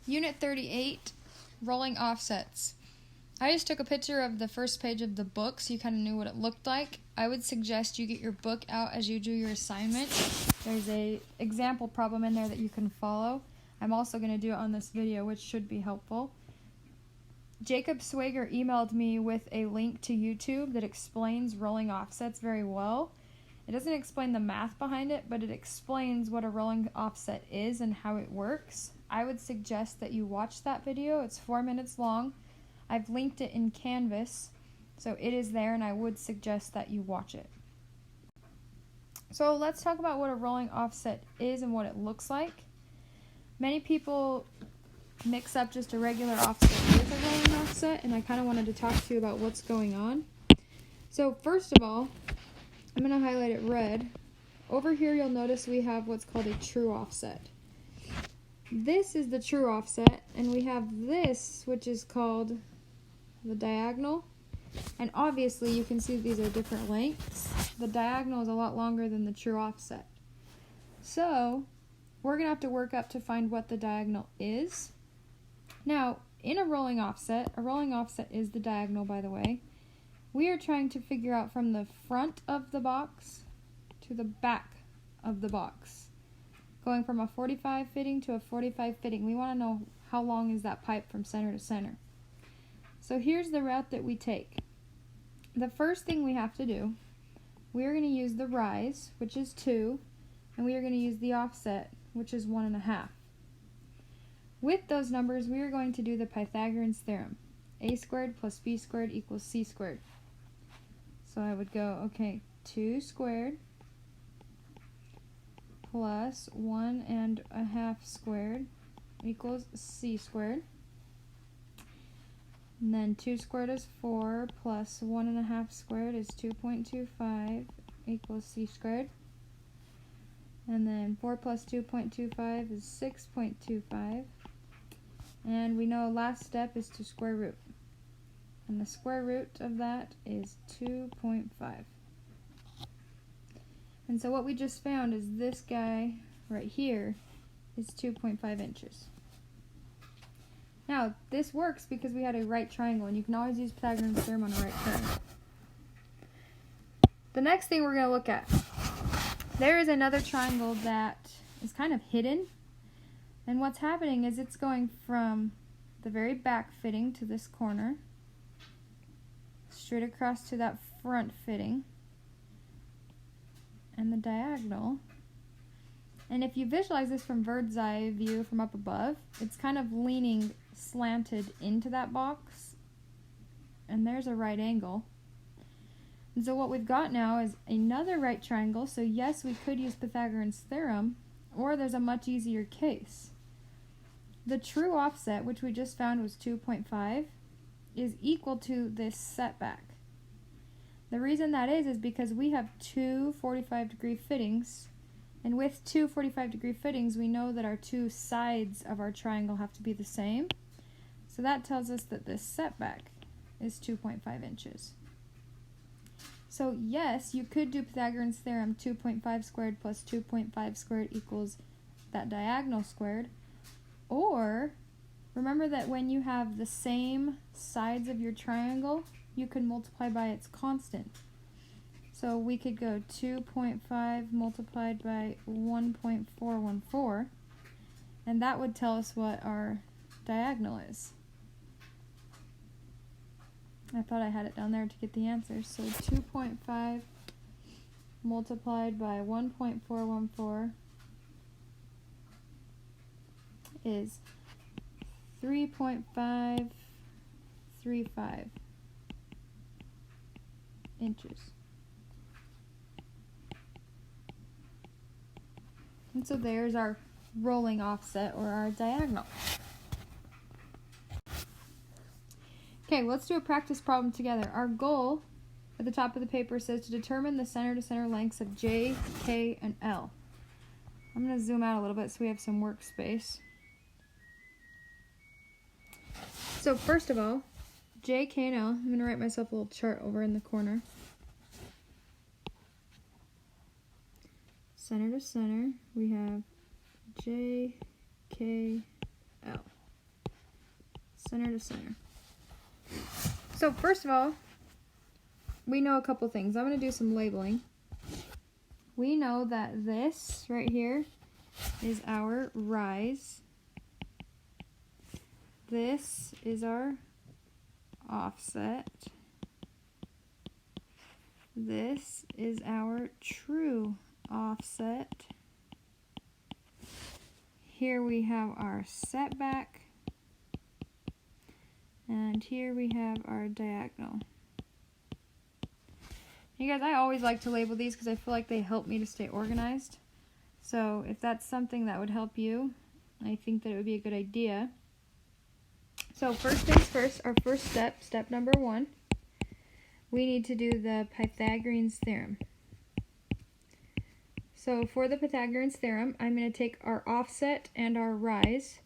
Unit 38, Rolling Offsets. I just took a picture of the first page of the book so you kind of knew what it looked like. I would suggest you get your book out as you do your assignment. There's a example problem in there that you can follow. I'm also going to do it on this video, which should be helpful. Jacob Swager emailed me with a link to YouTube that explains rolling offsets very well. It doesn't explain the math behind it, but it explains what a rolling offset is and how it works. I would suggest that you watch that video. It's 4 minutes long. I've linked it in Canvas, so it is there, and I would suggest that you watch it. So let's talk about what a rolling offset is and what it looks like. Many people mix up just a regular offset with a rolling offset, and I kind of wanted to talk to you about what's going on. So first of all, I'm going to highlight it red. Over here you'll notice we have what's called a true offset. This is the true offset, and we have this, which is called the diagonal. And obviously you can see these are different lengths. The diagonal is a lot longer than the true offset. So we're going to have to work up to find what the diagonal is. Now, in a rolling offset is the diagonal, by the way. We are trying to figure out from the front of the box to the back of the box. Going from a 45 fitting to a 45 fitting. We want to know how long is that pipe from center to center. So here's the route that we take. The first thing we have to do, we are going to use the rise, which is 2, and we are going to use the offset, which is 1.5. With those numbers, we are going to do the Pythagorean's theorem. A squared plus b squared equals c squared. So I would go, okay, 2 squared plus 1.5 squared equals c squared. And then 2 squared is 4 plus 1.5 squared is 2.25 equals c squared. And then 4 plus 2.25 is 6.25. And we know last step is to square root. And the square root of that is 2.5. And so what we just found is this guy right here is 2.5 inches. Now, this works because we had a right triangle, and you can always use Pythagorean's theorem on a right triangle. The next thing we're going to look at, there is another triangle that is kind of hidden. And what's happening is it's going from the very back fitting to this corner, straight across to that front fitting, and the diagonal. And if you visualize this from bird's eye view from up above, it's kind of leaning slanted into that box, and there's a right angle. And so what we've got now is another right triangle. So yes, we could use Pythagorean's theorem, or there's a much easier case. The true offset, which we just found was 2.5, is equal to this setback. The reason that is because we have two 45-degree fittings, and with two 45-degree fittings, we know that our two sides of our triangle have to be the same. So that tells us that this setback is 2.5 inches. So yes, you could do Pythagorean's theorem, 2.5 squared plus 2.5 squared equals that diagonal squared. Or, remember that when you have the same sides of your triangle, you can multiply by its constant. So we could go 2.5 multiplied by 1.414, and that would tell us what our diagonal is. I thought I had it down there to get the answer. So 2.5 multiplied by 1.414 is 3.535 inches. And so there's our rolling offset, or our diagonal. Okay, let's do a practice problem together. Our goal at the top of the paper says to determine the center-to-center lengths of J, K, and L. I'm going to zoom out a little bit so we have some workspace. So first of all, J, K, and L, I'm going to write myself a little chart over in the corner. Center to center, we have J, K, L. center to center. So first of all, we know a couple things. I'm going to do some labeling. We know that this right here is our rise. This is our offset. This is our true offset. Here we have our setback. And here we have our diagonal. You guys, I always like to label these because I feel like they help me to stay organized. So if that's something that would help you, I think that it would be a good idea. So first things first, our first step, step number 1, we need to do the Pythagorean's theorem. So for the Pythagorean's theorem, I'm going to take our offset and our rise.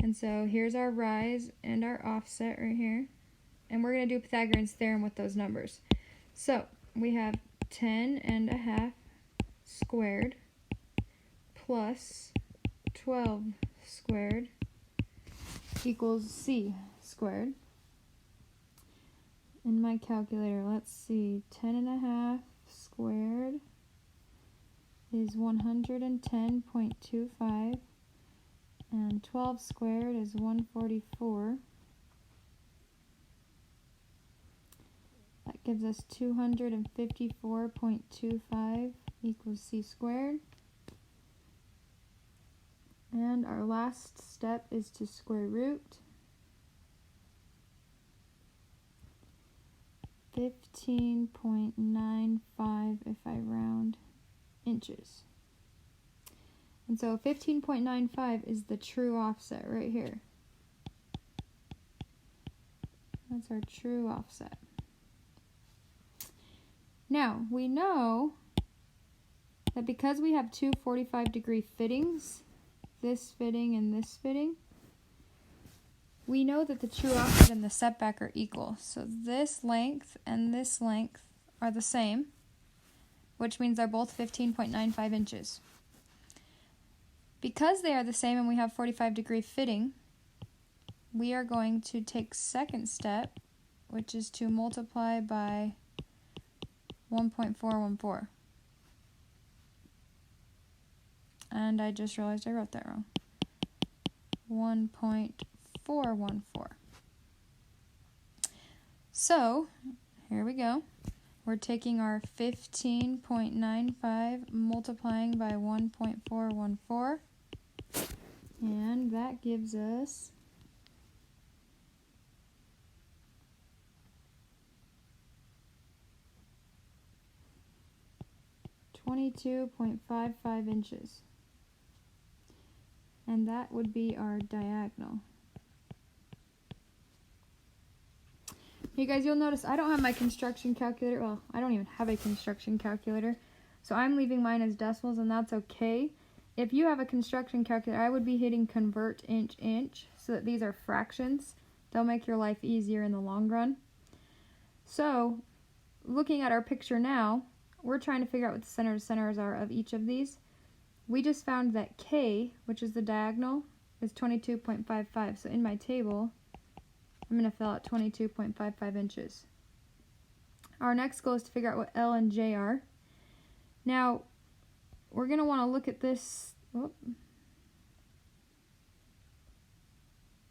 And so here's our rise and our offset right here. And we're going to do Pythagorean's theorem with those numbers. So we have 10½ squared plus 12 squared equals c squared. In my calculator, let's see, 10½ squared is 110.25, and 12 squared is 144. That gives us 254.25 equals c squared. And our last step is to square root 15.95 if I round inches. And so 15.95 is the true offset right here. That's our true offset. Now, we know that because we have two 45-degree fittings, this fitting and this fitting, we know that the true offset and the setback are equal. So this length and this length are the same, which means they're both 15.95 inches. Because they are the same and we have 45-degree fitting, we are going to take second step, which is to multiply by 1.414. And I just realized I wrote that wrong. 1.414. So, here we go. We're taking our 15.95 multiplying by 1.414. And that gives us 22.55 inches. And that would be our diagonal. You guys, you'll notice I don't have my construction calculator. Well, I don't even have a construction calculator. So I'm leaving mine as decimals, and that's okay. If you have a construction calculator, I would be hitting convert inch so that these are fractions. They'll make your life easier in the long run. So, looking at our picture now, we're trying to figure out what the center to centers are of each of these. We just found that K, which is the diagonal, is 22.55. So in my table, I'm going to fill out 22.55 inches. Our next goal is to figure out what L and J are. Now, we're going to want to look at this. Oh,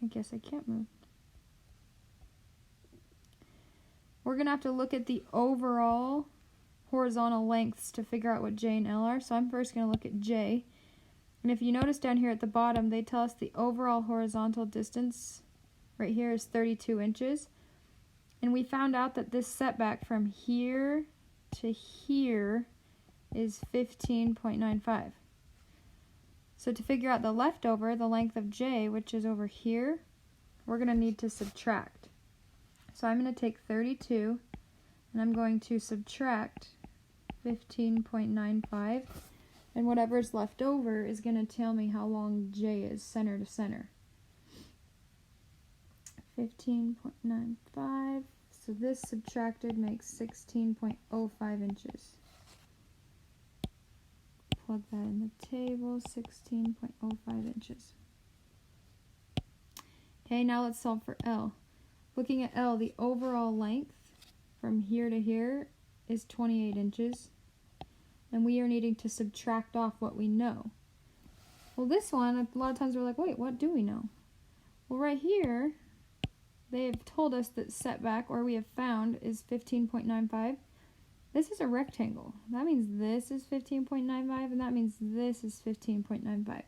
I guess I can't move. We're going to have to look at the overall horizontal lengths to figure out what J and L are. So I'm first going to look at J. And if you notice down here at the bottom, they tell us the overall horizontal distance right here is 32 inches. And we found out that this setback from here to here is 15.95. So to figure out the leftover, the length of J, which is over here, we're going to need to subtract. So I'm going to take 32 and I'm going to subtract 15.95, and whatever's left over is going to tell me how long J is center to center. 15.95, so this subtracted makes 16.05 inches. Plug that in the table, 16.05 inches. Okay, now let's solve for L. Looking at L, the overall length from here to here is 28 inches. And we are needing to subtract off what we know. Well, this one, a lot of times we're like, wait, what do we know? Well, right here, they have told us that setback, or we have found, is 15.95. This is a rectangle. That means this is 15.95, and that means this is 15.95.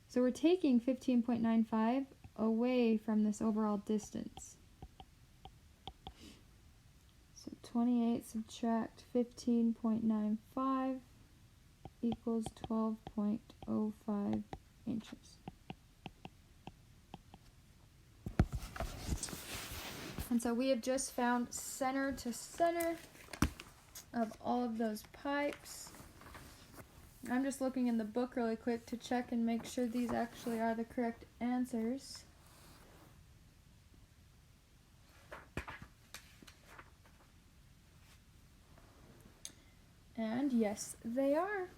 So we're taking 15.95 away from this overall distance. So 28 subtract 15.95 equals 12.05 inches. And so we have just found center to center of all of those pipes. I'm just looking in the book really quick to check and make sure these actually are the correct answers. And yes, they are.